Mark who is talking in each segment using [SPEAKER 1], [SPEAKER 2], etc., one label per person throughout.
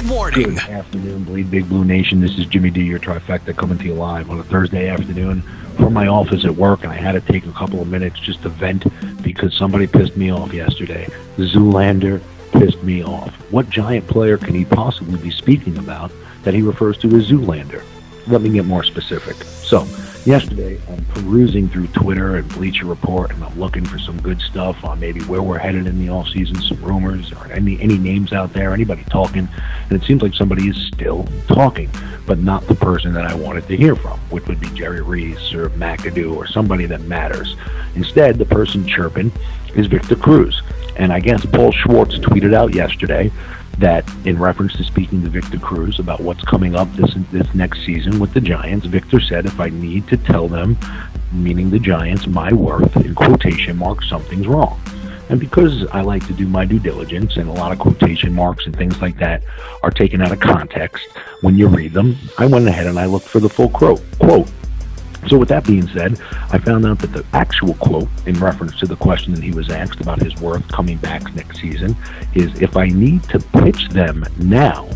[SPEAKER 1] Mid-morning.
[SPEAKER 2] Good afternoon, Bleedbigblue Nation. This is Jimmy D, your trifecta, coming to you live on a Thursday afternoon from my office at work, and I had to take a couple of minutes just to vent because somebody pissed me off yesterday. Zoolander pissed me off. What giant player can he possibly be speaking about that he refers to as Zoolander? Let me get more specific. So, yesterday, I'm perusing through Twitter and Bleacher Report, and I'm looking for some good stuff on maybe where we're headed in the offseason, some rumors, or any names out there, anybody talking. And it seems like somebody is still talking, but not the person that I wanted to hear from, which would be Jerry Reese or McAdoo or somebody that matters. Instead, the person chirping is Victor Cruz. And I guess Paul Schwartz tweeted out yesterday that in reference to speaking to Victor Cruz about what's coming up this next season with the Giants, Victor said, if I need to tell them, meaning the Giants, my worth, in quotation marks, something's wrong. And because I like to do my due diligence, and a lot of quotation marks and things like that are taken out of context when you read them, I went ahead and I looked for the full quote. So with that being said, I found out that the actual quote in reference to the question that he was asked about his worth coming back next season is, if I need to pitch them now,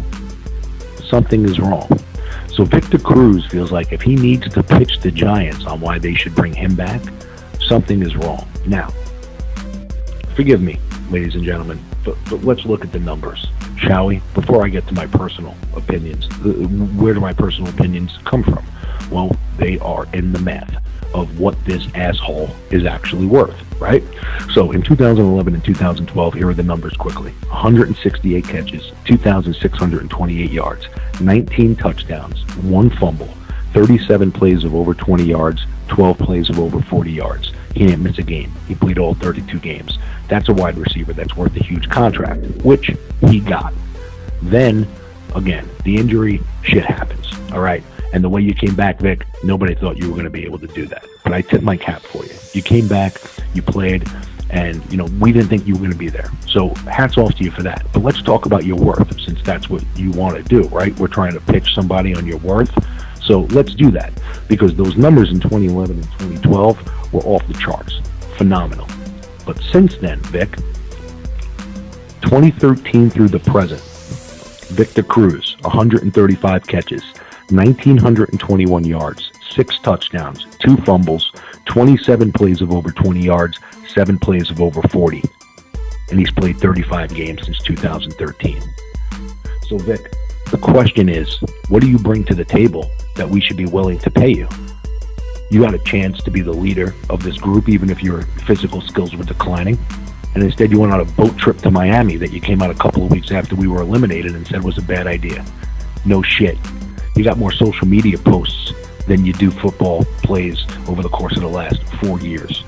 [SPEAKER 2] something is wrong. So Victor Cruz feels like if he needs to pitch the Giants on why they should bring him back, something is wrong. Now, forgive me, ladies and gentlemen, but let's look at the numbers, shall we? Before I get to my personal opinions, where do my personal opinions come from? Well, they are in the math of what this asshole is actually worth, right? So in 2011 and 2012, here are the numbers quickly. 168 catches, 2,628 yards, 19 touchdowns, 1 fumble, 37 plays of over 20 yards, 12 plays of over 40 yards. He didn't miss a game. He played all 32 games. That's a wide receiver that's worth a huge contract, which he got. Then, again, the injury, shit happens, all right? And the way you came back, Vic, nobody thought you were going to be able to do that. But I tip my cap for you. You came back, you played, and, we didn't think you were going to be there. So hats off to you for that. But let's talk about your worth, since that's what you want to do, right? We're trying to pitch somebody on your worth. So let's do that, because those numbers in 2011 and 2012 were off the charts. Phenomenal. But since then, Vic, 2013 through the present, Victor Cruz, 135 catches, 1,921 yards, 6 touchdowns, 2 fumbles, 27 plays of over 20 yards, 7 plays of over 40. And he's played 35 games since 2013. So, Vic, the question is, what do you bring to the table that we should be willing to pay you? You got a chance to be the leader of this group, even if your physical skills were declining. And instead you went on a boat trip to Miami that you came out a couple of weeks after we were eliminated and said was a bad idea. No shit. You got more social media posts than you do football plays over the course of the last 4 years.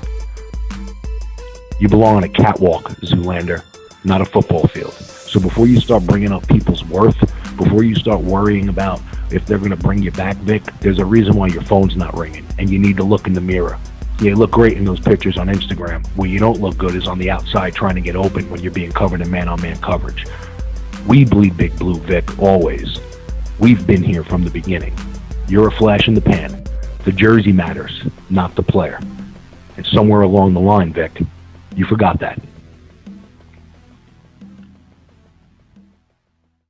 [SPEAKER 2] You belong on a catwalk, Zoolander, not a football field. So before you start bringing up people's worth, before you start worrying about if they're going to bring you back, Vic, there's a reason why your phone's not ringing, and you need to look in the mirror. You look great in those pictures on Instagram. Where you don't look good is on the outside trying to get open when you're being covered in man-on-man coverage. We bleed big blue, Vic, always. We've been here from the beginning. You're a flash in the pan. The jersey matters, not the player. And somewhere along the line, Vic, you forgot that.